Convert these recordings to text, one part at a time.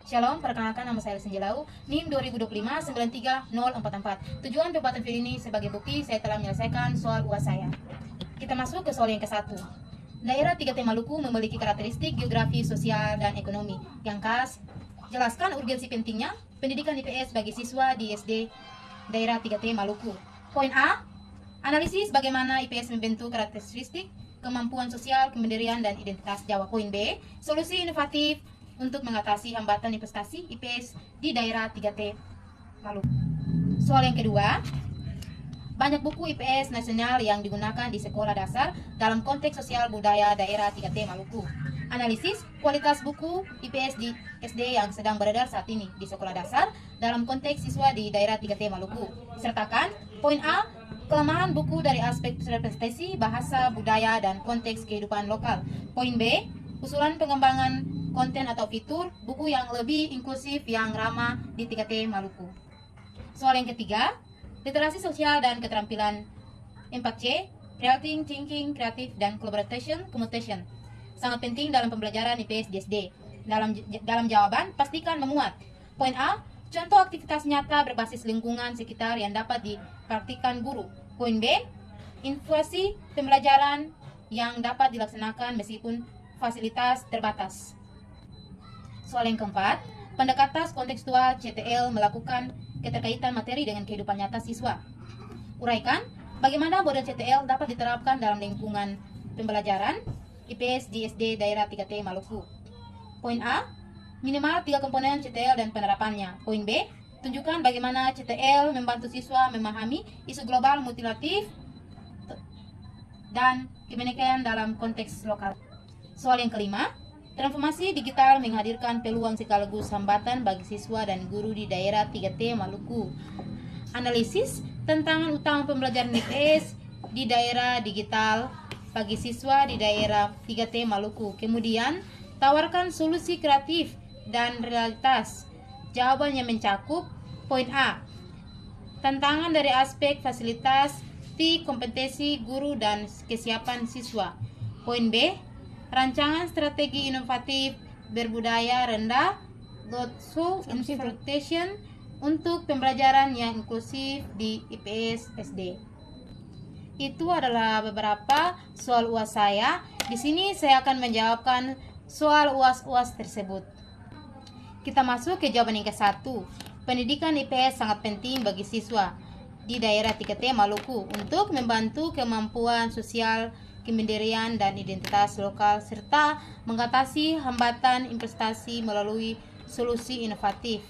Shalom, perkenalkan nama saya Senjelau, NIM 2025-93044. Tujuan pembuatan video ini sebagai bukti saya telah menyelesaikan soal UAS saya. Kita masuk ke soal yang ke-1. Daerah 3T Maluku memiliki karakteristik geografi, sosial, dan ekonomi. Yang khas, jelaskan urgensi pentingnya pendidikan IPS bagi siswa di SD daerah 3T Maluku. Poin A, analisis bagaimana IPS membentuk karakteristik kemampuan sosial, kemandirian, dan identitas Jawa. Poin B, solusi inovatif untuk mengatasi hambatan investasi IPS di daerah 3T Maluku. Soal yang kedua, banyak buku IPS nasional yang digunakan di sekolah dasar dalam konteks sosial budaya daerah 3T Maluku. Analisis kualitas buku IPS di SD yang sedang beredar saat ini di sekolah dasar dalam konteks siswa di daerah 3T Maluku. Sertakan poin A, kelemahan buku dari aspek representasi, bahasa, budaya, dan konteks kehidupan lokal. Poin B, usulan pengembangan konten atau fitur buku yang lebih inklusif yang ramah di 3T Maluku. Soal yang ketiga, literasi sosial dan keterampilan 4C, creating, thinking, kreatif, dan collaboration, communication. Sangat penting dalam pembelajaran IPS di SD. Dalam jawaban, pastikan memuat. Poin A, contoh aktivitas nyata berbasis lingkungan sekitar yang dapat dipraktikkan guru. Poin B, inovasi pembelajaran yang dapat dilaksanakan meskipun fasilitas terbatas. Soal yang keempat, pendekatan kontekstual CTL melakukan keterkaitan materi dengan kehidupan nyata siswa. Uraikan bagaimana model CTL dapat diterapkan dalam lingkungan pembelajaran IPS di SD daerah 3T Maluku. Poin A, minimal 3 komponen CTL dan penerapannya. Poin B, tunjukkan bagaimana CTL membantu siswa memahami isu global multilatif dan kebinekaan dalam konteks lokal. Soal yang kelima, transformasi digital menghadirkan peluang sekaligus hambatan bagi siswa dan guru di daerah 3T Maluku. Analisis tantangan utama pembelajaran IPS di daerah digital bagi siswa di daerah 3T Maluku. Kemudian, tawarkan solusi kreatif dan realitas. Jawaban yang mencakup poin A, tantangan dari aspek fasilitas, kompetensi guru dan kesiapan siswa. Poin B, rancangan strategi inovatif berbudaya rendah, Lotso Instruction untuk pembelajaran yang inklusif di IPS SD. Itu adalah beberapa soal UAS saya. Di sini saya akan menjawabkan soal UAS tersebut. Kita masuk ke jawaban yang ke-1. Pendidikan IPS sangat penting bagi siswa di daerah 3T Maluku untuk membantu kemampuan sosial, kemandirian, dan identitas lokal serta mengatasi hambatan investasi melalui solusi inovatif.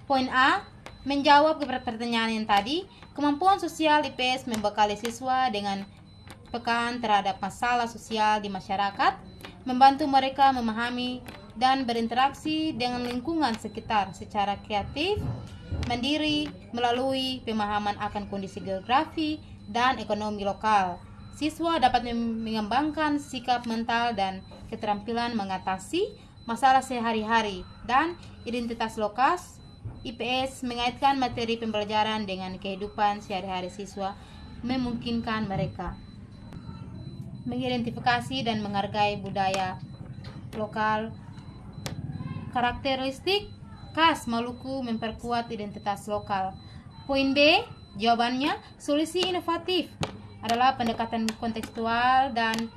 Poin A, menjawab pertanyaan yang tadi, kemampuan sosial IPS membekali siswa dengan pekaan terhadap masalah sosial di masyarakat, membantu mereka memahami dan berinteraksi dengan lingkungan sekitar secara kreatif, mandiri, melalui pemahaman akan kondisi geografi dan ekonomi lokal. Siswa dapat mengembangkan sikap mental dan keterampilan mengatasi masalah sehari-hari dan identitas lokal. IPS mengaitkan materi pembelajaran dengan kehidupan sehari-hari siswa, memungkinkan mereka mengidentifikasi dan menghargai budaya lokal. Karakteristik khas Maluku memperkuat identitas lokal. Poin B, jawabannya solusi inovatif adalah pendekatan kontekstual dan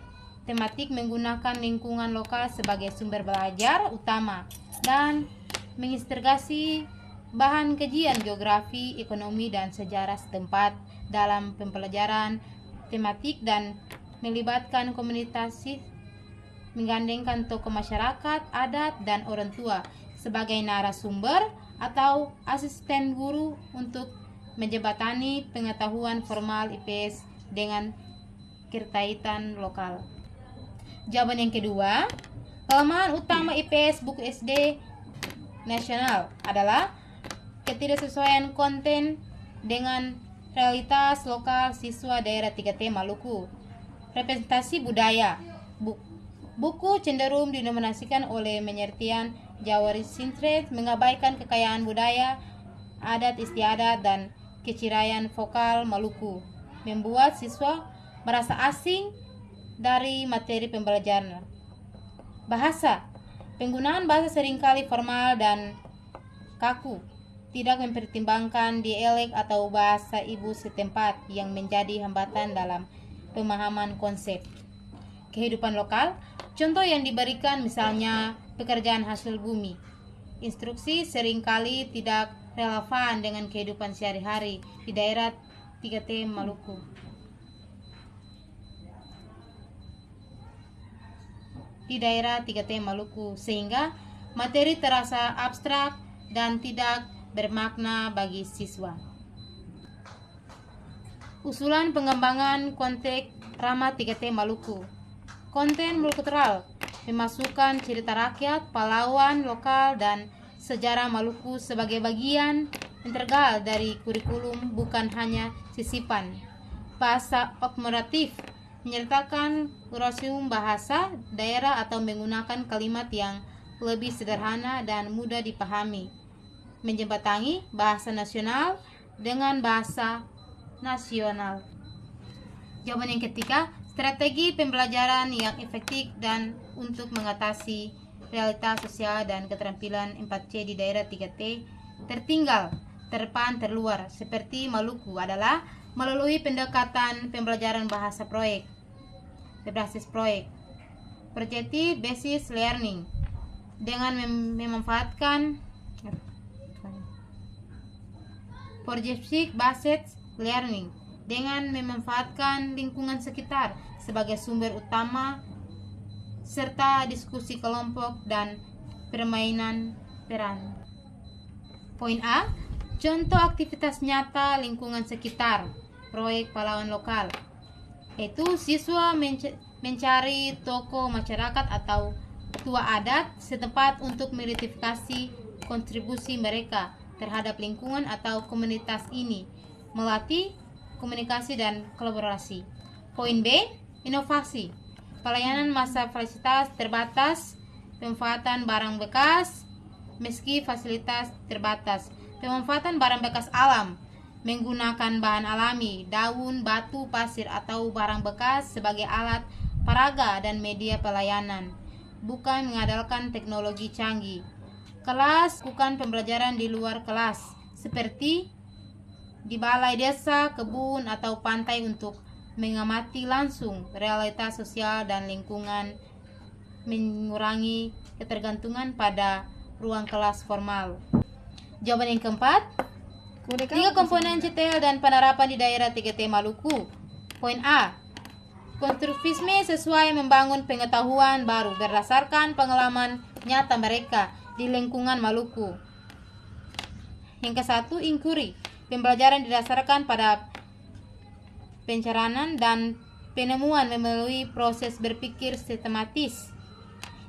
tematik menggunakan lingkungan lokal sebagai sumber belajar utama dan mengintegrasi bahan kajian geografi, ekonomi, dan sejarah setempat dalam pembelajaran tematik dan melibatkan komunitas, menggandengkan tokoh masyarakat, adat, dan orang tua sebagai narasumber atau asisten guru untuk menjembatani pengetahuan formal IPS dengan keterkaitan lokal. Jawaban yang kedua, kelemahan utama IPS buku SD nasional adalah ketidaksesuaian konten dengan realitas lokal siswa daerah 3T Maluku. Representasi budaya, buku cenderung didominasikan oleh pengertian Jawa-sentris, mengabaikan kekayaan budaya, adat istiadat, dan kecirian vokal Maluku, membuat siswa merasa asing dari materi pembelajaran. Bahasa, Penggunaan bahasa seringkali formal dan kaku, tidak mempertimbangkan dialek atau bahasa ibu setempat yang menjadi hambatan dalam pemahaman konsep kehidupan lokal. Contoh yang diberikan misalnya pekerjaan hasil bumi. Instruksi seringkali tidak relevan dengan kehidupan sehari-hari di daerah 3T Maluku. Sehingga materi terasa abstrak dan tidak bermakna bagi siswa. Usulan pengembangan konteks ramah 3T Maluku. Konten multikultural memasukkan cerita rakyat, pahlawan lokal, dan sejarah Maluku sebagai bagian integral dari kurikulum, bukan hanya sisipan. Bahasa akomodatif menyertakan urasium bahasa daerah atau menggunakan kalimat yang lebih sederhana dan mudah dipahami, menjembatani bahasa nasional dengan bahasa nasional. Jawaban yang ketiga, strategi pembelajaran yang efektif dan untuk mengatasi realitas sosial dan keterampilan 4C di daerah 3T tertinggal, terdepan, terluar seperti Maluku adalah melalui pendekatan pembelajaran bahasa proyek berbasis proyek, projective basis learning, dengan memanfaatkan projective basis learning dengan memanfaatkan lingkungan sekitar sebagai sumber utama serta diskusi kelompok dan permainan peran. Poin A, contoh aktivitas nyata lingkungan sekitar proyek pahlawan lokal, yaitu siswa mencari tokoh masyarakat atau tua adat setempat untuk meidentifikasi kontribusi mereka terhadap lingkungan atau komunitas ini, melatih komunikasi dan kolaborasi. Poin B, inovasi, pelayanan masa fasilitas terbatas, pemanfaatan barang bekas meski fasilitas terbatas, pemanfaatan barang bekas alam, menggunakan bahan alami, daun, batu, pasir, atau barang bekas sebagai alat peraga dan media pelayanan, bukan mengandalkan teknologi canggih. Kelas, bukan pembelajaran di luar kelas, seperti di balai desa, kebun, atau pantai untuk mengamati langsung realitas sosial dan lingkungan, mengurangi ketergantungan pada ruang kelas formal. Jawaban yang keempat, 3 komponen CTL dan penerapan di daerah 3T Maluku. Poin A, konstruktivisme sesuai membangun pengetahuan baru berdasarkan pengalaman nyata mereka di lingkungan Maluku. Yang ke-1, inquiry, pembelajaran didasarkan pada pencerahan dan penemuan melalui proses berpikir sistematis.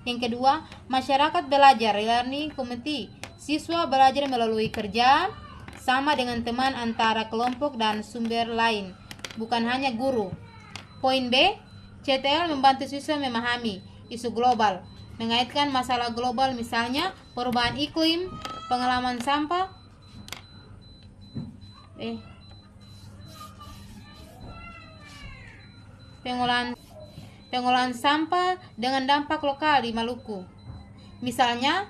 Yang kedua, masyarakat belajar, learning community, siswa belajar melalui kerja sama dengan teman antara kelompok dan sumber lain, bukan hanya guru. Poin B, CTL membantu siswa memahami isu global, mengaitkan masalah global misalnya perubahan iklim, pengalaman sampah, pengolahan sampah dengan dampak lokal di Maluku. Misalnya,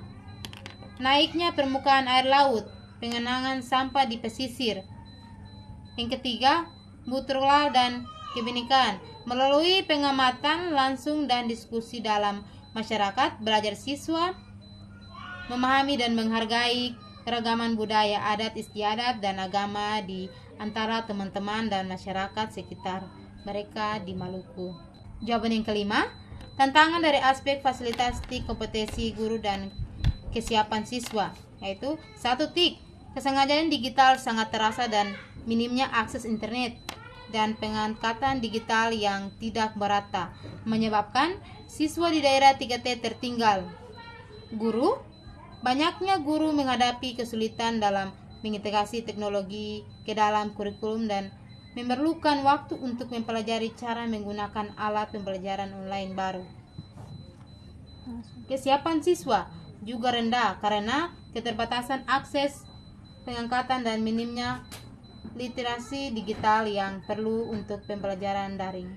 naiknya permukaan air laut, pengenangan sampah di pesisir. Yang ketiga, mutual dan kebinekaan. Melalui pengamatan langsung dan diskusi dalam masyarakat, belajar siswa memahami dan menghargai keragaman budaya, adat istiadat, dan agama di antara teman-teman dan masyarakat sekitar mereka di Maluku. Jawaban yang kelima, tantangan dari aspek fasilitas TIK, kompetensi guru dan kesiapan siswa, yaitu 1 TIK, kesengajaan digital sangat terasa dan minimnya akses internet dan pengangkatan digital yang tidak merata menyebabkan siswa di daerah 3T tertinggal. Guru, banyaknya guru menghadapi kesulitan dalam mengintegrasi teknologi ke dalam kurikulum dan memerlukan waktu untuk mempelajari cara menggunakan alat pembelajaran online baru. Kesiapan siswa juga rendah karena keterbatasan akses pengangkatan dan minimnya literasi digital yang perlu untuk pembelajaran daring.